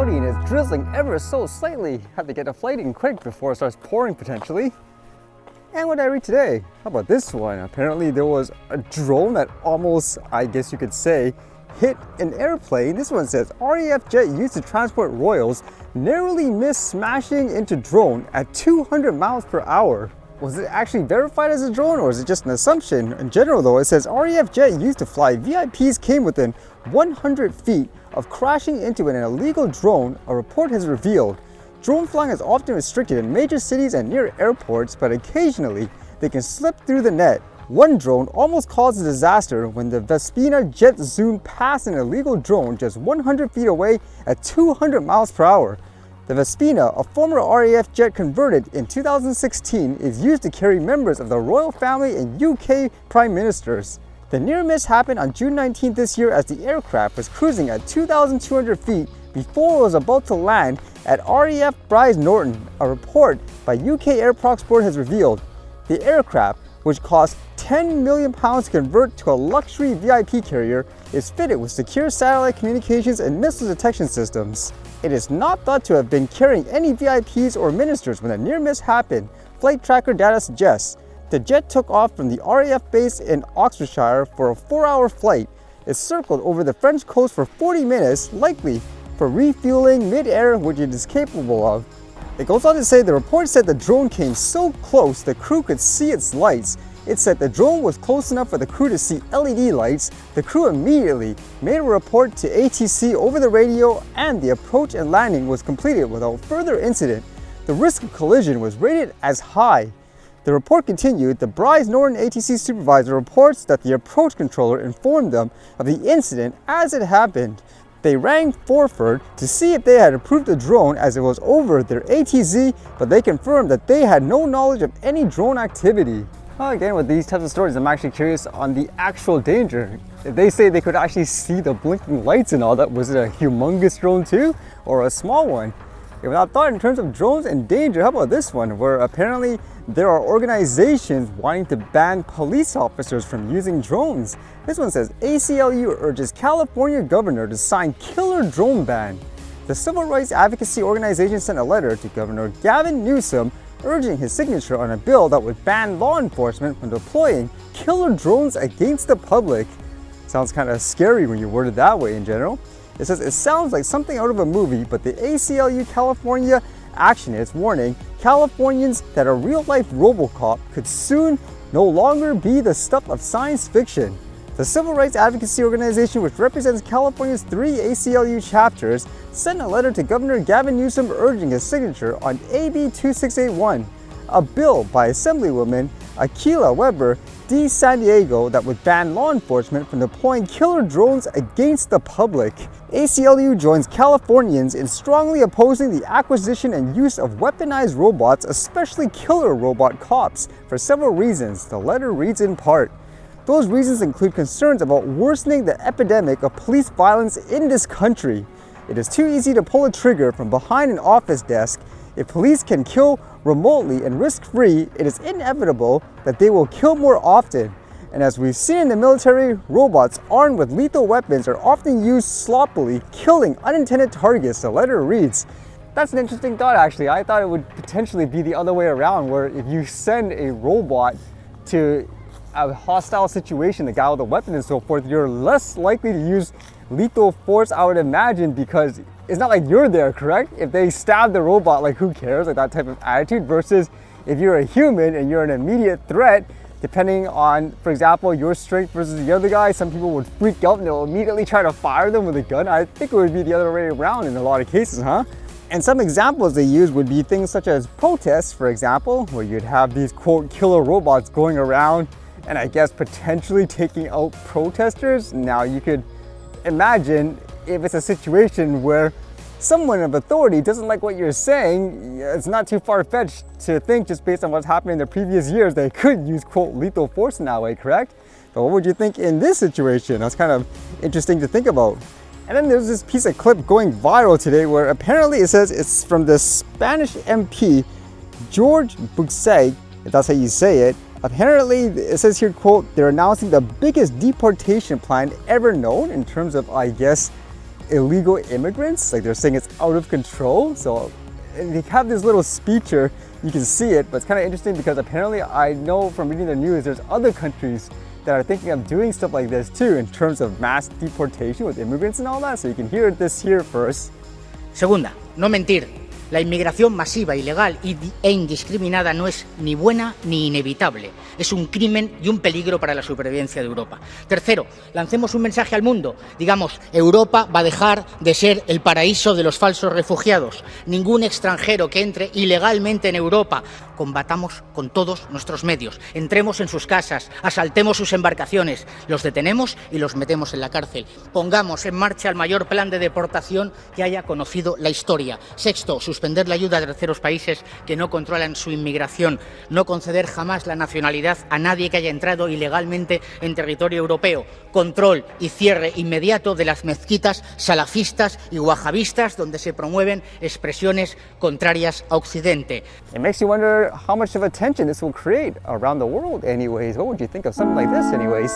cloudy and it's drizzling ever so slightly. Have to get deflating quick before it starts pouring potentially. And what did I read today? How about this one? Apparently there was a drone that almost, I guess you could say, hit an airplane. This one says, RAF jet used to transport royals narrowly missed smashing into drone at 200 miles per hour. Was it actually verified as a drone or is it just an assumption? In general though, it says RAF jet used to fly VIPs came within 100 feet of crashing into an illegal drone, a report has revealed. Drone flying is often restricted in major cities and near airports, but occasionally they can slip through the net. One drone almost caused a disaster when the Vespina jet zoomed past an illegal drone just 100 feet away at 200 miles per hour. The Vespina, a former RAF jet converted in 2016, is used to carry members of the royal family and UK prime ministers. The near miss happened on June 19th this year as the aircraft was cruising at 2,200 feet before it was about to land at RAF Bryce Norton, a report by UK Air Prox Board has revealed. The aircraft, which cost £10 million to convert to a luxury VIP carrier, is fitted with secure satellite communications and missile detection systems. It is not thought to have been carrying any VIPs or ministers when the near miss happened, flight tracker data suggests. The jet took off from the RAF base in Oxfordshire for a 4-hour flight. It circled over the French coast for 40 minutes, likely for refueling mid-air, which it is capable of. It goes on to say the report said the drone came so close the crew could see its lights. It said the drone was close enough for the crew to see LED lights. The crew immediately made a report to ATC over the radio and the approach and landing was completed without further incident. The risk of collision was rated as high. The report continued, the Bryce Norton ATC supervisor reports that the approach controller informed them of the incident as it happened. They rang Forford to see if they had approved the drone as it was over their ATZ, but they confirmed that they had no knowledge of any drone activity. Well, again, with these types of stories, I'm actually curious on the actual danger. If they say they could actually see the blinking lights and all that, was it a humongous drone too, or a small one? If not thought in terms of drones and danger, how about this one, where apparently there are organizations wanting to ban police officers from using drones. This one says, ACLU urges California governor to sign killer drone ban. The civil rights advocacy organization sent a letter to Governor Gavin Newsom urging his signature on a bill that would ban law enforcement from deploying killer drones against the public. Sounds kind of scary when you word it that way in general. It says it sounds like something out of a movie, but the ACLU California action is warning Californians that a real-life RoboCop could soon no longer be the stuff of science fiction. The civil rights advocacy organization, which represents California's 3 ACLU chapters, sent a letter to Governor Gavin Newsom urging his signature on AB 2681, a bill by Assemblywoman Aquila Weber D. San Diego that would ban law enforcement from deploying killer drones against the public. ACLU joins Californians in strongly opposing the acquisition and use of weaponized robots, especially killer robot cops, for several reasons. The letter reads in part, those reasons include concerns about worsening the epidemic of police violence in this country. It is too easy to pull a trigger from behind an office desk. If police can kill remotely and risk-free, it is inevitable that they will kill more often. And as we've seen in the military, robots armed with lethal weapons are often used sloppily, killing unintended targets, the letter reads. That's an interesting thought actually. I thought it would potentially be the other way around, where if you send a robot to a hostile situation, the guy with a weapon and so forth, you're less likely to use lethal force, I would imagine, because it's not like you're there, correct? If they stab the robot, like who cares, like that type of attitude, versus if you're a human and you're an immediate threat, depending on, for example, your strength versus the other guy, some people would freak out and they'll immediately try to fire them with a gun. I think it would be the other way around in a lot of cases, huh? And some examples they use would be things such as protests, for example, where you'd have these quote killer robots going around and I guess potentially taking out protesters. Now you could imagine if it's a situation where someone of authority doesn't like what you're saying, it's not too far-fetched to think, just based on what's happened in the previous years, they could use quote lethal force in that way, correct? But what would you think in this situation? That's kind of interesting to think about. And then there's this piece of clip going viral today where apparently it says it's from the Spanish MP George Buxay, if that's how you say it. Apparently, it says here, quote, they're announcing the biggest deportation plan ever known in terms of, I guess, illegal immigrants. Like they're saying it's out of control. So they have this little speech here. You can see it, but it's kind of interesting because apparently I know from reading the news, there's other countries that are thinking of doing stuff like this too in terms of mass deportation with immigrants and all that. So you can hear this here first. Segunda, no mentir. La inmigración masiva, ilegal e indiscriminada no es ni buena ni inevitable. Es un crimen y un peligro para la supervivencia de Europa. Tercero, lancemos un mensaje al mundo. Digamos, Europa va a dejar de ser el paraíso de los falsos refugiados. Ningún extranjero que entre ilegalmente en Europa. Combatamos con todos nuestros medios. Entremos en sus casas, asaltemos sus embarcaciones, los detenemos y los metemos en la cárcel. Pongamos en marcha el mayor plan de deportación que haya conocido la historia. Sexto, suspender la ayuda de terceros países que no controlan su inmigración. No conceder jamás la nacionalidad a nadie que haya entrado ilegalmente en territorio europeo. Control y cierre inmediato de las mezquitas salafistas y wahabistas donde se promueven expresiones contrarias a Occidente. It makes you wonder how much of attention this will create around the world anyways. What would you think of something like this anyways?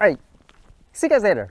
All right, see you guys later.